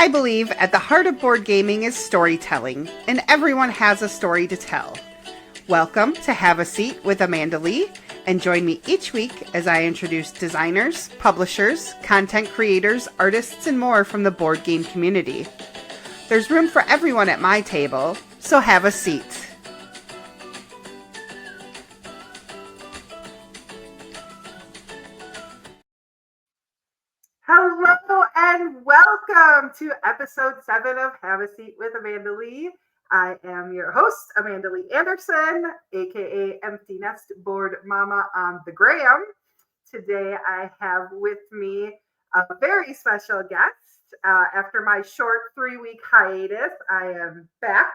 I believe at the heart of board gaming is storytelling, and everyone has a story to tell. Welcome to Have a Seat with Amanda Lee, and join me each week as I introduce designers, publishers, content creators, artists, and more from the board game community. There's room for everyone at my table, so have a seat. Hello and welcome to episode 7 of Have a Seat with Amanda Lee. I am your host, Amanda Lee Anderson, aka Empty Nest Board Mama on the Gram. Today I have with me a very special guest. After my short 3-week hiatus, I am back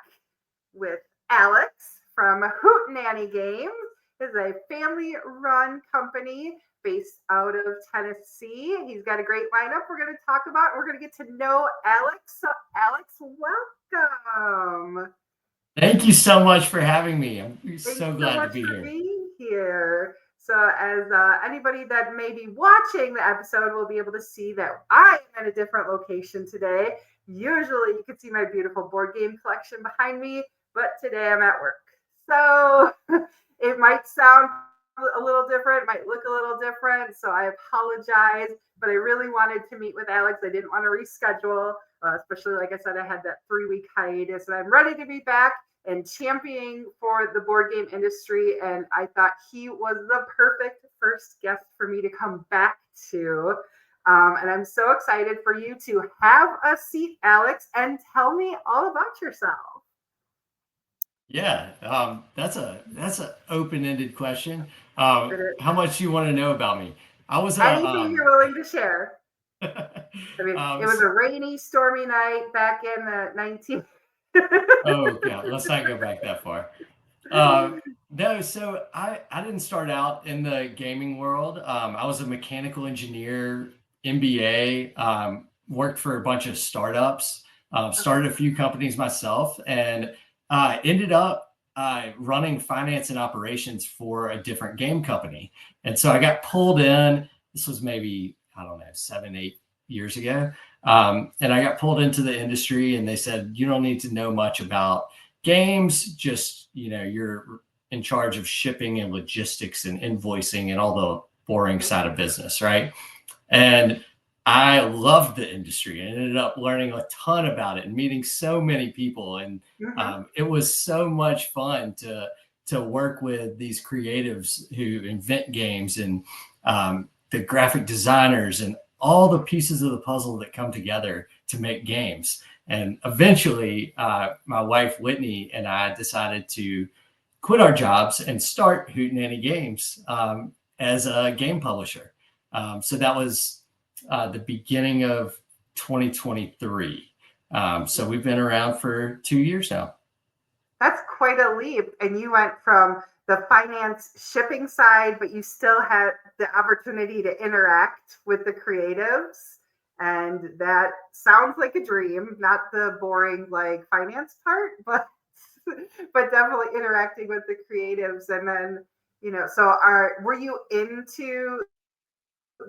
with Alex from Hootenanny Games. It's a family-run company based out of Tennessee. He's got a great lineup we're going to talk about. We're going to get to know Alex. So, Alex, welcome. Thank you so much for having me. I'm so glad to be here. Being here. So, as anybody that may be watching the episode will be able to see that I am in a different location today. Usually, you can see my beautiful board game collection behind me, but today I'm at work. So, it might sound a little different, might look a little different, so I apologize, but I really wanted to meet with Alex. I didn't want to reschedule, especially, like I said, I had that 3-week hiatus, and I'm ready to be back and championing for the board game industry, and I thought he was the perfect first guest for me to come back to, and I'm so excited for you to have a seat, Alex, and tell me all about yourself. Yeah, that's a open-ended question. How much you want to know about me? Anything you're willing to share. I mean, it was a rainy, stormy night back in the 19. Oh yeah, let's not go back that far. No, so I didn't start out in the gaming world. I was a mechanical engineer, MBA. Worked for a bunch of startups. Started a few companies myself, and ended up running finance and operations for a different game company. And so I got pulled in. This was maybe, I don't know, 7-8 years ago. And I got pulled into the industry, and they said, you don't need to know much about games. Just, you're in charge of shipping and logistics and invoicing and all the boring side of business, right? And I loved the industry and ended up learning a ton about it and meeting so many people. And it was so much fun to work with these creatives who invent games and the graphic designers and all the pieces of the puzzle that come together to make games. And eventually, my wife, Whitney, and I decided to quit our jobs and start Hootenanny Games as a game publisher. So that was the beginning of 2023. So we've been around for 2 years now. That's quite a leap. And you went from the finance shipping side, but you still had the opportunity to interact with the creatives. And that sounds like a dream, not the boring like finance part, but definitely interacting with the creatives. And then, so were you into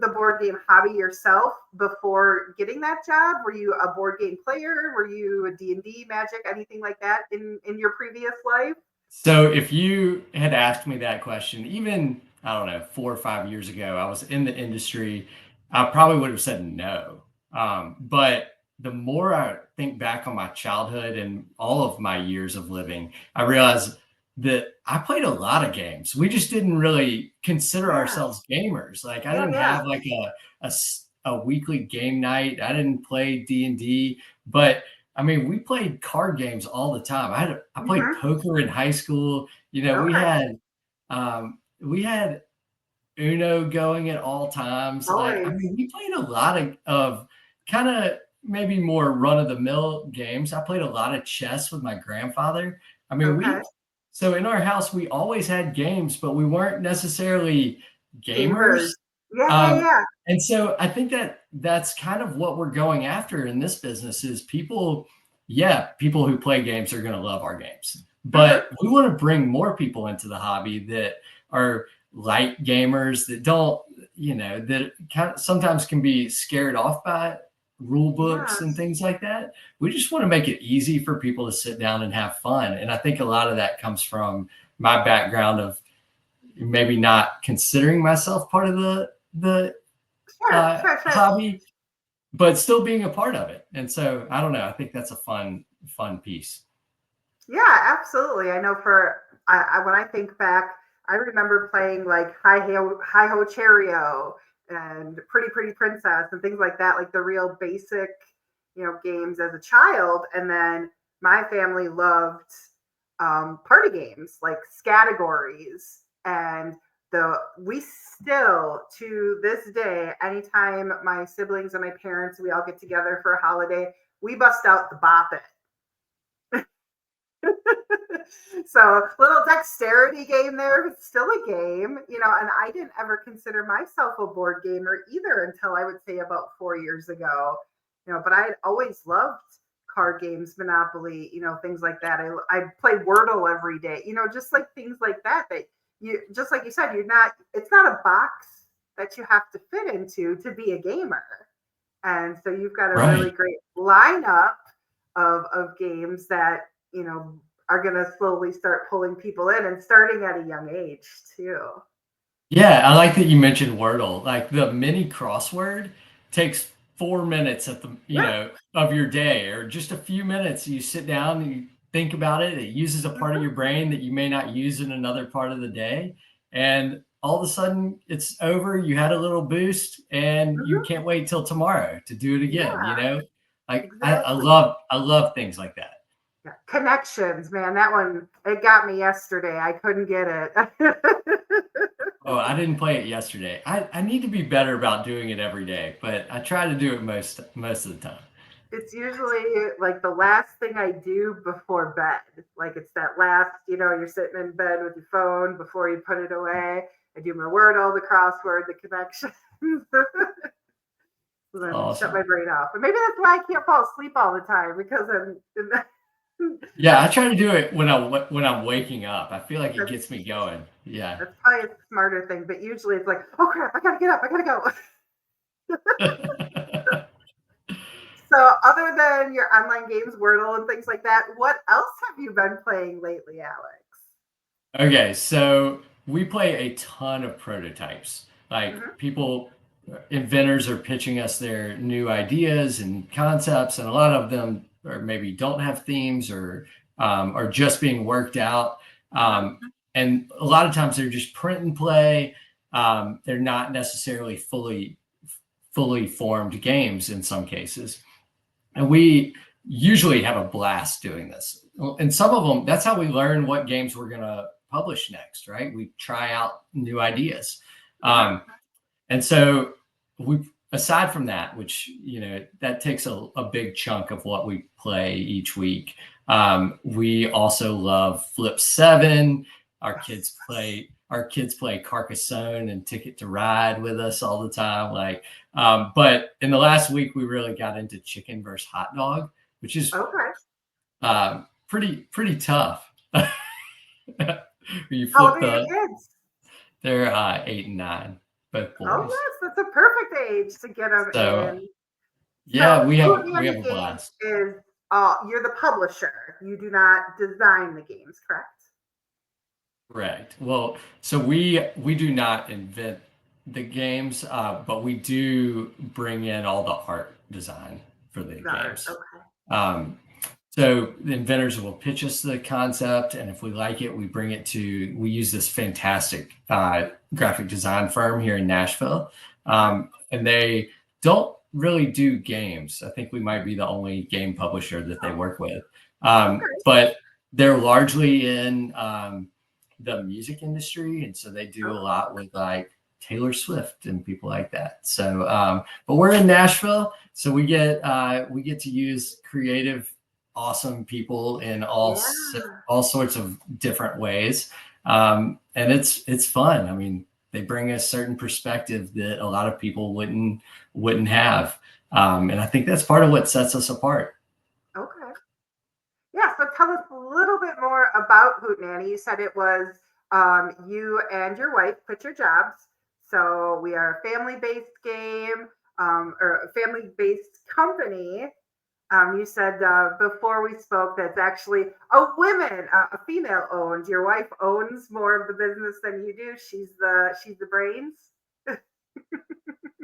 the board game hobby yourself before getting that job? Were you a board game player? Were you a D&D, Magic, anything like that in your previous life? So if you had asked me that question, even, I don't know, 4 or 5 years ago, I was in the industry, I probably would have said no. But the more I think back on my childhood and all of my years of living, I realized that I played a lot of games. We just didn't really consider ourselves gamers. Like I didn't have like a weekly game night. I didn't play D&D, but I mean, we played card games all the time. I played poker in high school. We had Uno going at all times. Like, I mean, we played a lot of kind of maybe more run-of-the-mill games. I played a lot of chess with my grandfather. I mean, so in our house, we always had games, but we weren't necessarily gamers. And so I think that's kind of what we're going after in this business is people who play games are going to love our games. But we want to bring more people into the hobby that are light gamers that don't, that kind of sometimes can be scared off by rule books and Yes. things like that. We just want to make it easy for people to sit down and have fun. And I think a lot of that comes from my background of maybe not considering myself part of the Sure, sure, sure. hobby, but still being a part of it. And so I don't know. I think that's a fun piece. Yeah, absolutely. I know when I think back, I remember playing like Hi Ho Cherry-O and Pretty Princess and things like that, like the real basic, games as a child. And then my family loved party games like Scattergories and the we still to this day, anytime my siblings and my parents we all get together for a holiday, we bust out the Bop It. So little dexterity game there, but still a game, and I didn't ever consider myself a board gamer either until I would say about 4 years ago. But I had always loved card games, Monopoly, things like that. I play Wordle every day, just like things like that you just like you said, it's not a box that you have to fit into to be a gamer. And so you've got a really Right. great lineup of games that, are going to slowly start pulling people in and starting at a young age too. Yeah, I like that you mentioned Wordle. Like the mini crossword takes 4 minutes at the Yeah. of your day, or just a few minutes. You sit down and you think about it. It uses a part of Mm-hmm, your brain that you may not use in another part of the day, and all of a sudden it's over. You had a little boost, and you mm-hmm. can't wait till tomorrow to do it again. Yeah, Like exactly. I love things like that. Yeah. Connections, man, that one, it got me yesterday. I couldn't get it. Oh, I didn't play it yesterday. I need to be better about doing it every day, but I try to do it most of the time. It's usually like the last thing I do before bed. Like it's that last, you're sitting in bed with your phone before you put it away. I do my Wordle, the crossword, the connections. So then shut my Awesome. brain off. But maybe that's why I can't fall asleep all the time because Yeah, I try to do it when I'm waking up. I feel like it that's gets me going. Yeah. that's probably a smarter thing. But usually it's like, oh crap, I gotta get up, I gotta go. So other than your online games, Wordle and things like that, what else have you been playing lately, Alex? Okay, so we play a ton of prototypes. Like Mm-hmm. inventors are pitching us their new ideas and concepts, and a lot of them or maybe don't have themes or are just being worked out. Uh-huh. And a lot of times they're just print and play. They're not necessarily fully formed games in some cases. And we usually have a blast doing this. And some of them, that's how we learn what games we're going to publish next, right? We try out new ideas. Uh-huh. Um, and so we, aside from that, which, that takes a big chunk of what we play each week. We also love Flip 7. Yes. Our kids play Carcassonne and Ticket to Ride with us all the time. But in the last week, we really got into chicken versus hot dog, which is Okay. pretty tough. You How old flip are your kids? they're 8 and 9, both Oh boys. yes, that's a perfect age to get them So in. yeah, So we have Hootenanny a Games blast. is you're the publisher. You do not design the games, correct? Correct. Well, so we do not invent the games, but we do bring in all the art design for the The art. games. Okay. Um, so the inventors will pitch us the concept, and if we like it, we use this fantastic graphic design firm here in Nashville, Uh-huh. and they don't really do games. I think we might be the only game publisher that they Oh, work with, okay. but they're largely in the music industry, and so they do a Okay. lot with like Taylor Swift and people like that. So, but we're in Nashville, so we get to use creative, awesome people in Yeah. all sorts of different ways, and it's fun. I mean, they bring a certain perspective that a lot of people wouldn't have, and I think that's part of what sets us apart. Okay. Yeah. So tell us a little bit more about Hootenanny. You said it was you and your wife quit your jobs. So we are a family-based game. or a family-based company. You said before we spoke that's actually a female owned. Your wife owns more of the business than you do. She's the brains.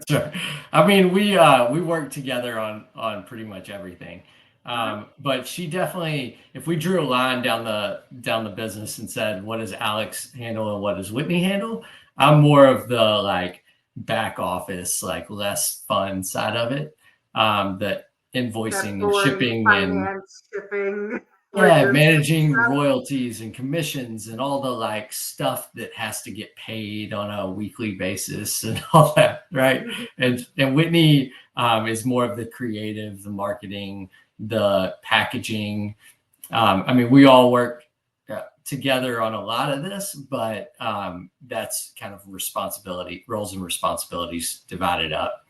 Sure. I mean, we work together on pretty much everything. Mhm. But she definitely, if we drew a line down the business and said, what does Alex handle and what does Whitney handle? I'm more of the like back office, like less fun side of it. The That invoicing and boring shipping and finance, shipping, yeah, logistics managing stuff. royalties and commissions and all the like stuff that has to get paid on a weekly basis and all that, right? And Whitney is more of the creative, the marketing, the packaging. I mean, we all work together on a lot of this, but that's kind of roles and responsibilities divided up.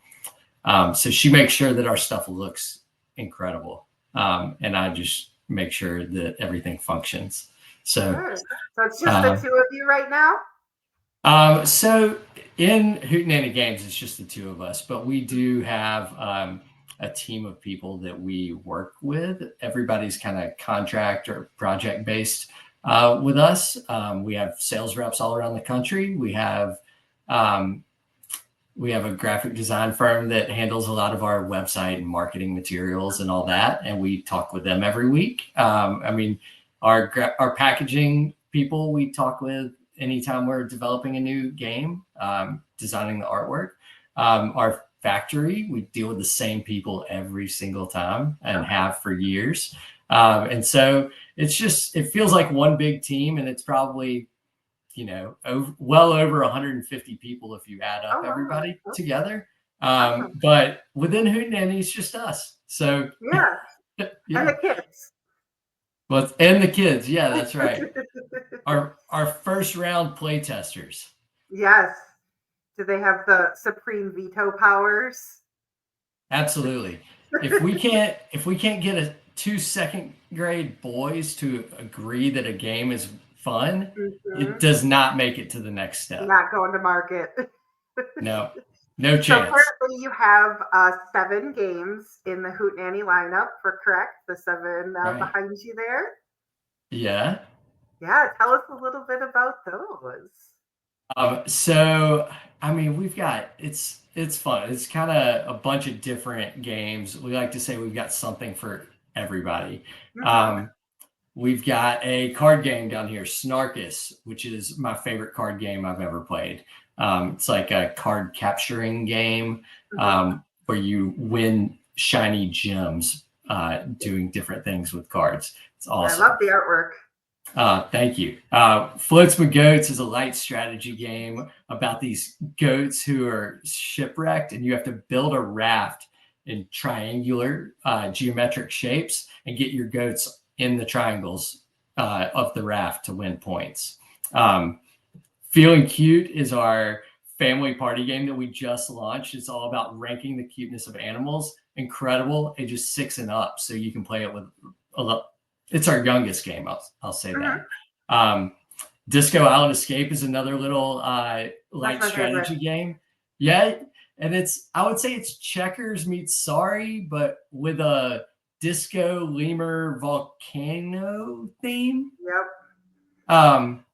So she makes sure that our stuff looks incredible, and I just make sure that everything functions. So, Good. So it's just the uh, two of you right now? so in Hootenanny Games, it's just the two of us, but we do have a team of people that we work with. Everybody's kind of contract or project based with us. We have sales reps all around the country. Um, we have a graphic design firm that handles a lot of our website and marketing materials and all that, and we talk with them every week. I mean, our packaging people we talk with anytime we're developing a new game, designing the artwork. Our factory, we deal with the same people every single time and Okay. have for years. And so it feels like one big team, and it's probably well over 150 people if you add up Oh wow. everybody Oh, together. awesome. But within Hootenanny, it's just us. So Yeah. And yeah, the kids. well, and the kids. Yeah, that's right. Our first round play testers. Yes. Do they have the supreme veto powers? Absolutely. If we can't get a two second grade boys to agree that a game is fun, it Mhm. does not make it to the next step. Not going to market. No, no So chance. currently you have 7 games in the Hootenanny lineup, for correct? The 7 Right. behind you there. Yeah. Yeah, tell us a little bit about those. So I mean, it's fun. It's kind of a bunch of different games. We like to say we've got something for everybody. Hmm. Um, we've got a card game down here, Snarkus, which is my favorite card game I've ever played. It's like a card capturing game Hmm. where you win shiny gems doing different things with cards. It's I love awesome. the artwork. Thank you. Floats with Goats is a light strategy game about these goats who are shipwrecked, and you have to build a raft in triangular geometric shapes and get your goats in the triangles of the raft to win points. Um, Feeling Cute is our family party game that we just launched. It's all about ranking the cuteness of animals. Incredible, ages 6 and up, so you can play it with a lot. It's our youngest game. I'll say Hmm. that. Um, Disco Island Escape is another little That's light my favorite. strategy game. Yeah, and I would say it's checkers meets Sorry, but with a disco lemur volcano theme. Yep. Um,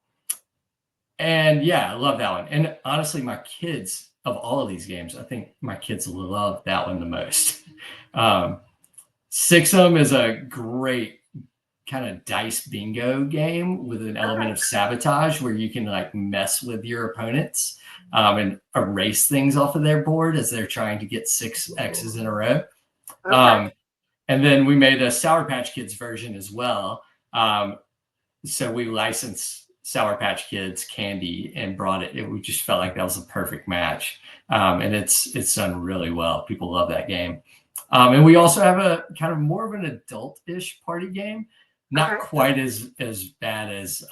and yeah, I love that one. And honestly, my kids of all of these games, I think my kids love that one the most. Um, Sixum is a great kind of dice bingo game with an element Okay. of sabotage where you can like mess with your opponents and erase things off of their board as they're trying to get 6 X's in a row. Okay. Um, and then we made a Sour Patch Kids version as well. So we licensed Sour Patch Kids candy and brought it. We just felt like that was a perfect match, and it's done really well. People love that game, and we also have a kind of more of an adult-ish party game, not Okay. quite as bad as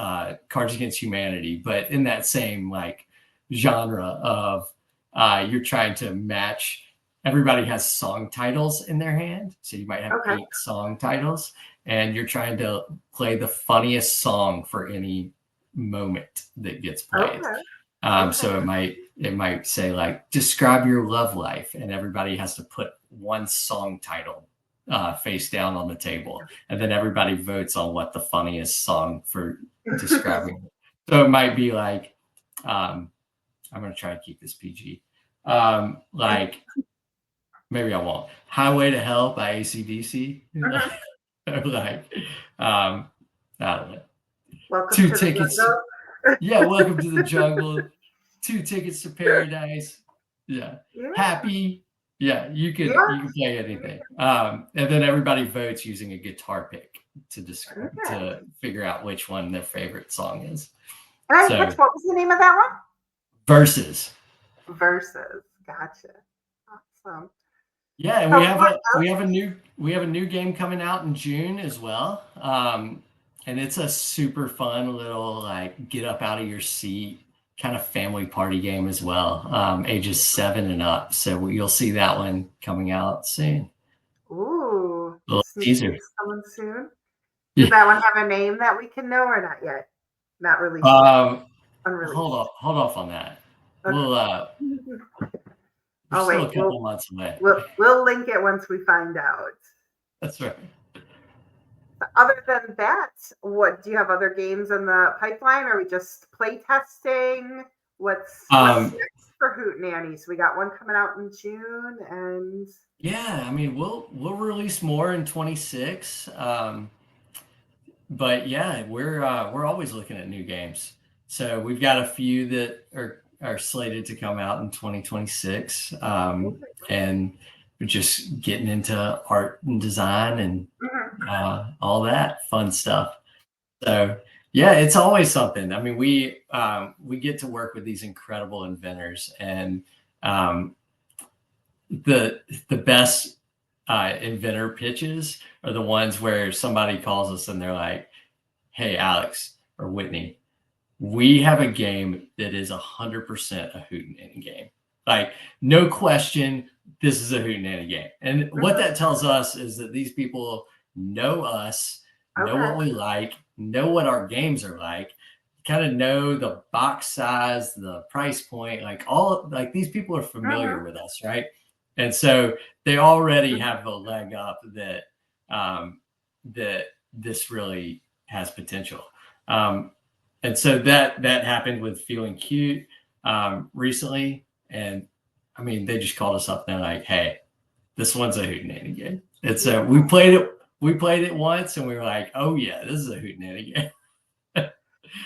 Cards Against Humanity, but in that same like genre of you're trying to match. Everybody has song titles in their hand, so you might have Okay. 8 song titles and you're trying to play the funniest song for any moment that gets played. Okay. Okay. So it might say like describe your love life, and everybody has to put one song title face down on the table, and then everybody votes on what the funniest song for describing it. So it might be like, I'm gonna try to keep this PG. Like maybe I won't. Highway to Hell by AC/DC. Like, I don't know. Welcome Two to the tickets. jungle. Yeah, welcome to the jungle. 2 tickets to paradise. Yeah. Yeah. Happy. Yeah, you Yeah. can play anything. And then everybody votes using a guitar pick to describe Okay. to figure out which one their favorite song is. And I So catch what was the name of that one? versus. Versus. Gotcha. Awesome. Yeah, and So we have a new game coming out in June as well. And it's a super fun little like get up out of your seat kind of family party game as well. Ages 7 and up. So you'll see that one coming out soon. ooh, A little sneak teaser. peeks coming soon. Does Yeah. that one have a name that we can know or not yet? Not released yet. Unreleased. Hold off on that. Okay. We'll we're Oh still wait, a couple months away. we'll link it once we find out. That's right. Other than that, what do you have other games in the pipeline? Are we just play testing? What's next for Hootenannies? We got one coming out in June, and yeah, I mean we'll release more in 26. But yeah, we're always looking at new games. So we've got a few that are slated to come out in 2026, and we're just getting into art and design and all that fun stuff. So yeah, it's always something. I mean, we get to work with these incredible inventors, and the best inventor pitches are the ones where somebody calls us and they're like, hey, Alex or Whitney, we have a game that is 100% a Hootenanny game. Like, no question, this is a Hootenanny game. And what that tells us is that these people know us, know what we like, know what our games are like, kind of know the box size, the price point, like these people are familiar with us, right? And so they already have a leg up that that this really has potential. And so that happened with Feeling Cute recently. And I mean, they just called us up and they're like, hey, this one's a Hootenanny game. It's we played it once and we were like, oh yeah, this is a Hootenanny game.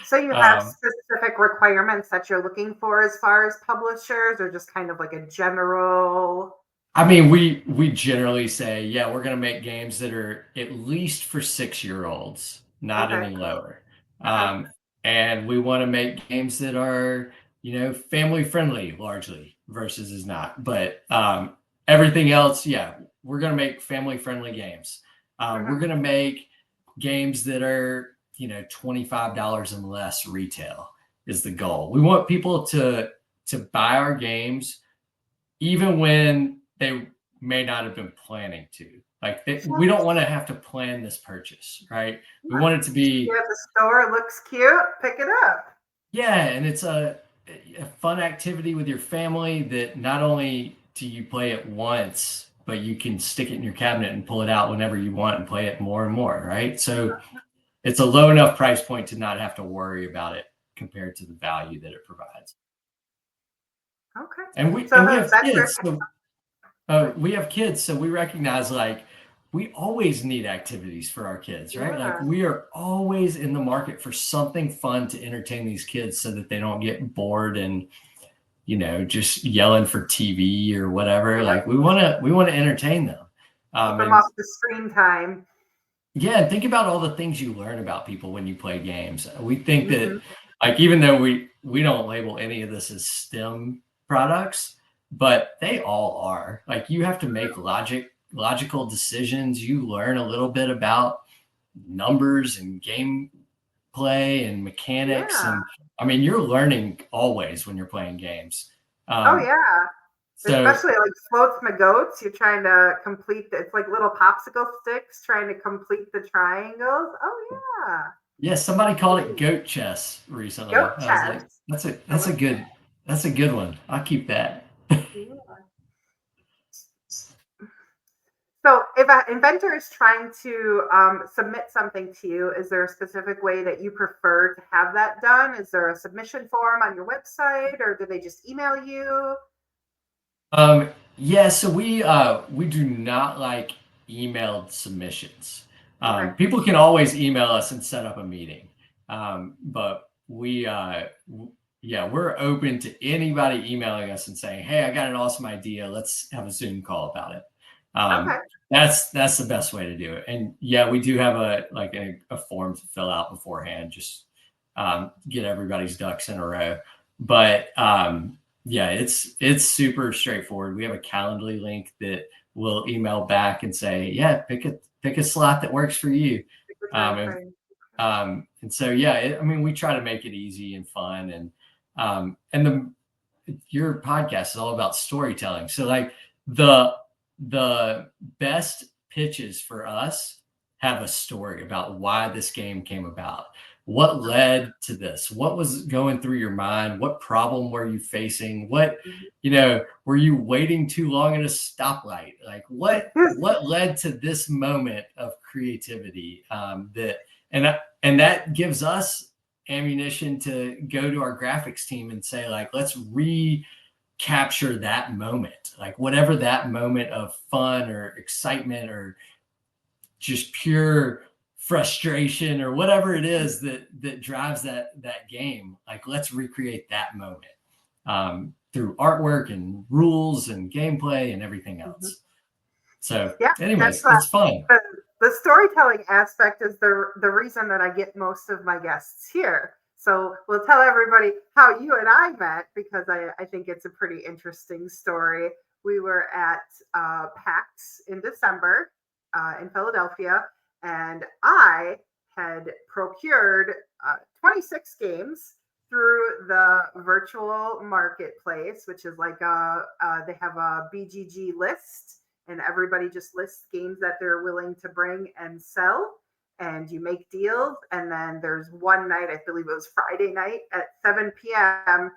So you have specific requirements that you're looking for as far as publishers, or just kind of like a general? I mean, we generally say, yeah, we're going to make games that are at least for 6-year-olds, not any lower. And we want to make games that are, family friendly largely versus is not. But everything else, yeah, we're going to make family friendly games. We're going to make games that are, $25 and less retail is the goal. We want people to buy our games even when they may not have been planning to. Like we don't want to have to plan this purchase, right? We want it to be at the store, looks cute, pick it up. Yeah, and it's a fun activity with your family that not only do you play it once, but you can stick it in your cabinet and pull it out whenever you want and play it more and more, right? So it's a low enough price point to not have to worry about it compared to the value that it provides. Okay. And we have kids. So, we have kids, so we recognize like we always need activities for our kids, right? Like we are always in the market for something fun to entertain these kids so that they don't get bored and just yelling for TV or whatever. Like we want to entertain them. Keep them off the screen time. Yeah, and think about all the things you learn about people when you play games. We think that, like, even though we don't label any of this as STEM products, but they all are. Like, you have to make logical decisions. You learn a little bit about numbers and gameplay and mechanics, and I mean, you're learning always when you're playing games. Especially like Floats My Goats, you're trying to complete it's like little popsicle sticks trying to complete the triangles. Oh yeah. Yeah, somebody called it Ooh, goat chess recently. goat I was like, chess. that's a I that's a like good that's a good one. I'll keep that. that. So, if an inventor is trying to submit something to you, is there a specific way that you prefer to have that done? Is there a submission form on your website, or do they just email you? Yeah, so we do not like emailed submissions. Okay. People can always email us and set up a meeting. But yeah, we're open to anybody emailing us and saying, "Hey, I got an awesome idea. Let's have a Zoom call about it." Okay. That's the best way to do it. And yeah, we do have a form to fill out beforehand, just get everybody's ducks in a row. But yeah, it's super straightforward. We have a Calendly link that will email back and say, yeah, pick a slot that works for you. Pick the time Um, and frame. and so yeah, I mean, we try to make it easy and fun, and the your podcast is all about storytelling. So like the the best pitches for us have a story about why this game came about. What led to this? What was going through your mind? What problem were you facing? Mhm. Were you waiting too long at a stoplight? Like what led to this moment of creativity and that gives us ammunition to go to our graphics team and say like let's recapture that moment, like whatever that moment of fun or excitement or just pure frustration or whatever it is that drives that game, like let's recreate that moment through artwork and rules and gameplay and everything Mhm. else. So Yeah, that's anyways, it's fun. the, the storytelling aspect is the reason that I get most of my guests here. So we'll tell everybody how you and I met because I think it's a pretty interesting story. We were at PAX in December in Philadelphia, and I had procured 26 games through the virtual marketplace, which is like they have a BGG list and everybody just lists games that they're willing to bring and sell and you make deals and then there's one night, I believe it was Friday night at 7 p.m.,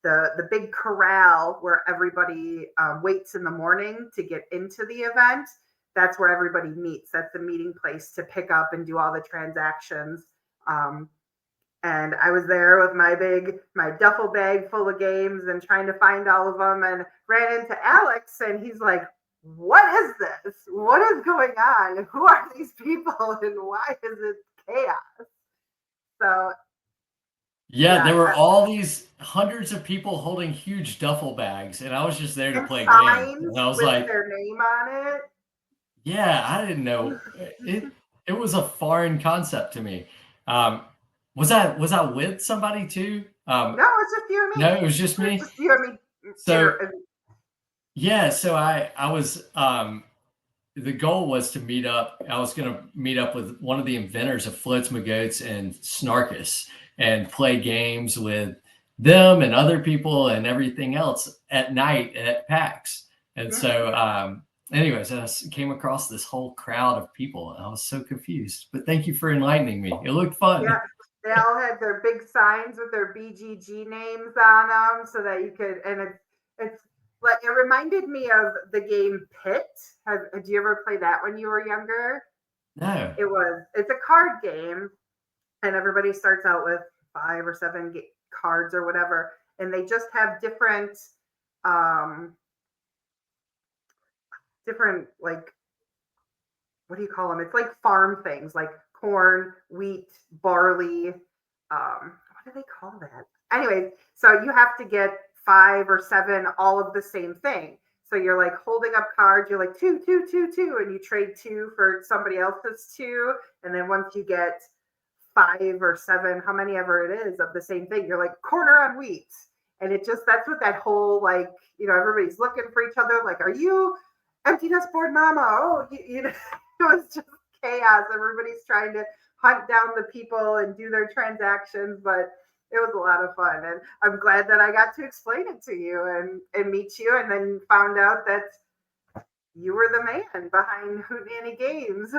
the big corral where everybody waits in the morning to get into the event. That's where everybody meets. That's the meeting place to pick up and do all the transactions. um, and I was there with my duffel bag full of games and trying to find all of them and ran into Alex and he's like, what is this? What is going on? Who are these people and why is it chaos? So Yeah, yeah, there were all these hundreds of people holding huge duffel bags, and I was just there to and play games. signs And I was with like, their name on yeah, I didn't know it. it was a foreign concept to me. Um, was I with somebody too? No, it's just you and No, me. it was just It's me. just you and me. So yeah, so I was the goal was to meet up. I was going to meet up with one of the inventors of Floats McGoats and Snarkus and play games with them and other people and everything else at night at PAX. And so, anyways, came across this whole crowd of people and I was so confused. But thank you for enlightening me. It looked Yeah, fun. they all had their big signs with their BGG names on them, so that you could. And it's like it reminded me of the game Pit. Did you ever play that when you were younger? No. It's a card game, and everybody starts out with 5 or 7 cards or whatever, and they just have um, different like what do you call them? It's like farm things like corn, wheat, barley. What do they call that? Anyways, so you have to get 5 or 7, all of the same thing. So you're like holding up cards, you're like two, two, two, two, and you trade two for somebody else's two. And then once you get 5 or 7, how many ever it is of the same thing, you're like corner on wheat. And it just, that's what that whole like, everybody's looking for each other. Like, are you empty nest board mama? Oh, it was just chaos. Everybody's trying to hunt down the people and do their transactions, but it was a lot of fun. And I'm glad that I got to explain it to you and meet you and then found out that you were the man behind Hootenanny Games.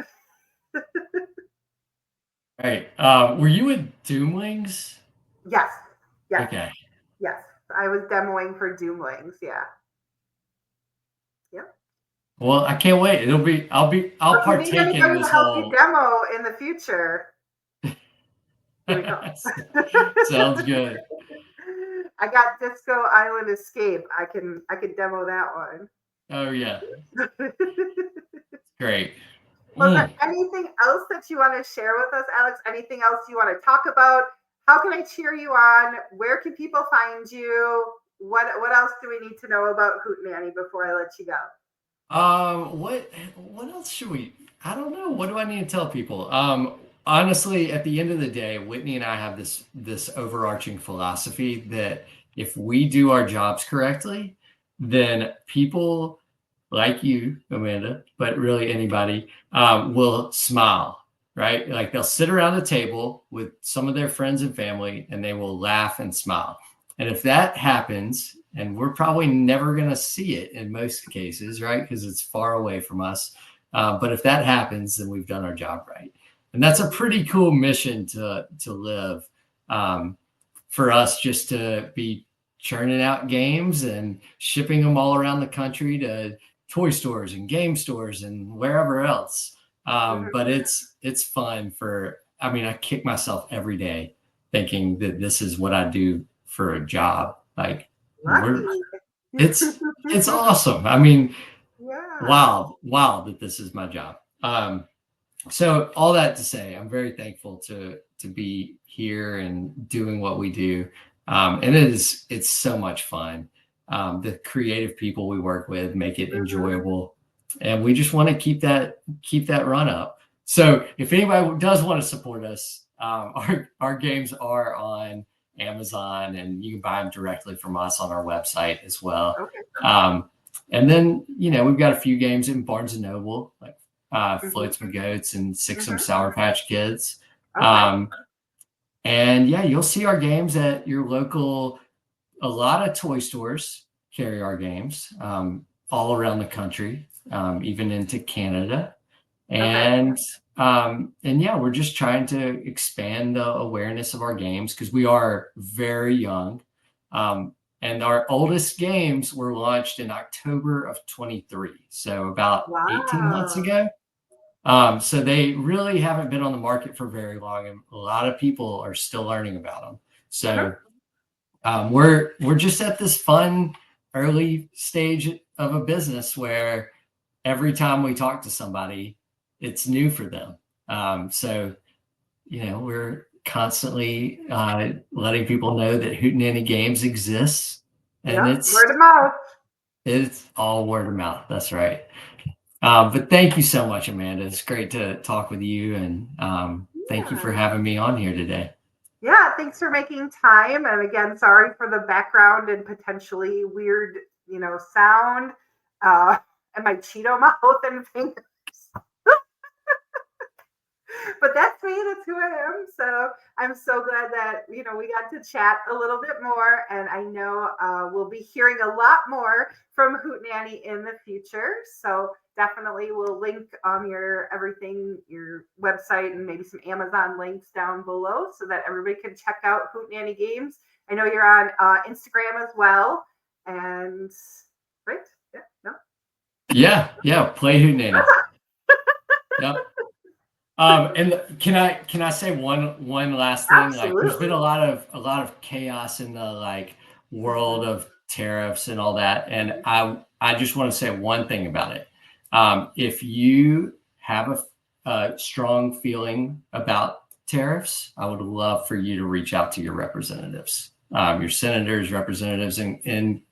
Right. Were you with Doomlings? Yes, yes, Okay. yes. I was demoing for Doomlings. Yeah, yep. Well, I can't wait. I'll If you need partake in anybody to this help you whole. demo in the future, give me a call. Sounds good. I got Disco Island Escape. I can demo that one. Oh yeah, great. Was there Mm. anything else that you want to share with us, Alex? Anything else you want to talk about? How can I cheer you on? Where can people find you? What else do we need to know about Hootenanny before I let you go? What else should we? I don't know. What do I need to tell people? Honestly, at the end of the day, Whitney and I have this overarching philosophy that if we do our jobs correctly, then people like you, Amanda, but really anybody, will smile, right? Like they'll sit around the table with some of their friends and family and they will laugh and smile. And if that happens, and we're probably never going to see it in most cases, right? Because it's far away from us. But if that happens, then we've done our job right. And that's a pretty cool mission to live, for us, just to be churning out games and shipping them all around the country to toy stores and game stores and wherever else. But Mhm. it's fun for. I mean, I kick myself every day thinking that this is what I do for a job. Like we're Lucky. it's it's awesome. I mean, Yeah. wow that this is my job. So all that to say, I'm very thankful to be here and doing what we do. And it's so much fun. The creative people we work with make it Mhm. enjoyable, and we just want to keep that run up. So if anybody does want to support us, our games are on Amazon, and you can buy them directly from us on our website as well. Okay. And then we've got a few games in Barnes and Noble, like Mhm. Floats My Goats and Six Some Mhm. Sour Patch Kids. Okay. And yeah, you'll see our games at your local. A lot of toy stores carry our games, all around the country, even into Canada. Okay. And yeah, we're just trying to expand the awareness of our games because we are very young. And our oldest games were launched in October of 23, so about 18 months Wow. ago. So they really haven't been on the market for very long, and a lot of people are still learning about them. Mhm. So we're just at this fun early stage of a business where every time we talk to somebody, it's new for them. So we're constantly letting people know that Hootenanny Games exists, and Yep. it's Word of mouth. it's all word of mouth. That's right. But thank you so much, Amanda. It's great to talk with you, and thank you for Yeah. having me on here today. Yeah, thanks for making time. And again, sorry for the background and potentially weird, sound. Uh, and my Cheeto mouth and fingers. But that's me. That's who I am. So I'm so glad that we got to chat a little bit more, and I know we'll be hearing a lot more from Hootenanny in the future. So definitely, we'll link your everything, your website, and maybe some Amazon links down below, so that everybody can check out Hootenanny Games. I know you're on Instagram as well, and right, yeah, no, Yeah, play Hootenanny. Yep. And can I say one last thing? Like, there's been a absolutely. lot of chaos in the like world Hmm. of tariffs and all that, and I just want to say one thing about it. If you have a strong feeling about tariffs, I would love for you to reach out to your representatives, your senators, representatives in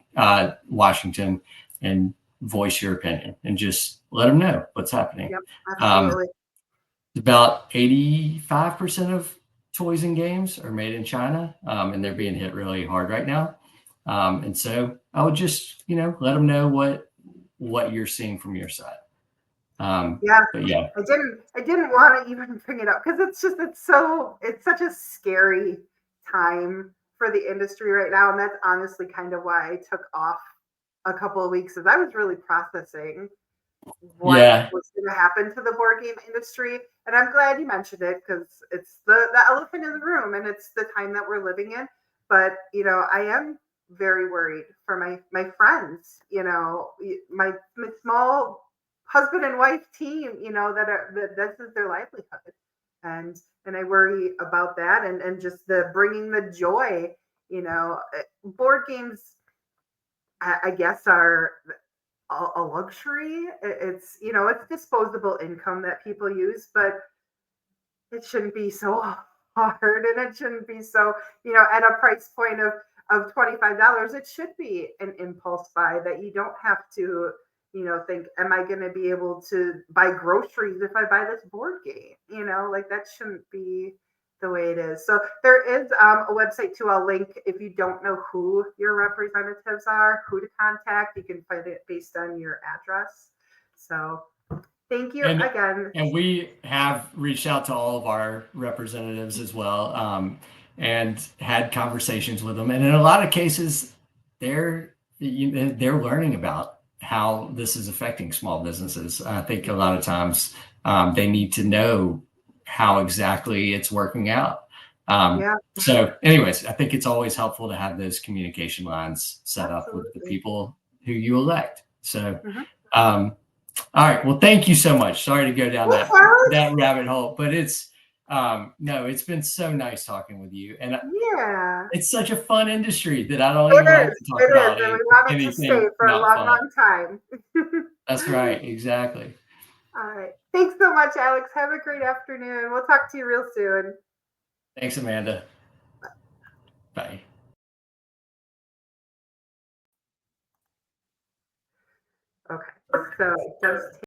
Washington, and voice your opinion and just let them know what's happening. Yep, Um, absolutely. about 85% of toys and games are made in China, and they're being hit really hard right now. And so I would just, let them know what you're seeing from your side. Yeah, But yeah, I didn't want to even bring it up because it's such a scary time for the industry right now, and that's honestly kind of why I took off a couple of weeks, as I was really processing. what Yeah. was going to happen to the board game industry. And I'm glad you mentioned it because it's the elephant in the room and it's the time that we're living in. But, I am very worried for my friends, my small husband and wife team, that this is their livelihood. And I worry about that and just the bringing the joy, board games, I guess are a luxury. It's it's disposable income that people use, but it shouldn't be so hard, and it shouldn't be so at a price point of $25. It should be an impulse buy that you don't have to think, am I going to be able to buy groceries if I buy this board game? Like that shouldn't be the way it is. So there is a website too. I'll link if you don't know who your representatives are, who to contact. You can find it based on your address. So thank you And again. and we have reached out to all of our representatives as well, and had conversations with them. And in a lot of cases, they're learning about how this is affecting small businesses. I think a lot of times they need to know how exactly it's working out. Yeah, So, anyways, I think it's always helpful to have those communication lines set up with the absolutely. people who you elect. So, Mhm. um, all right. Well, thank you so much. Sorry to go down Thanks, that Alex. rabbit hole, but no, it's been so nice talking with you, and Yeah, it's such a fun industry that I don't it even like is. to talk It is. about And we want it to stay anything for a not long, fun. long time. That's right. Exactly. All right. Thanks so much, Alex. Have a great afternoon. We'll talk to you real soon. Thanks, Amanda. Bye. Okay. So just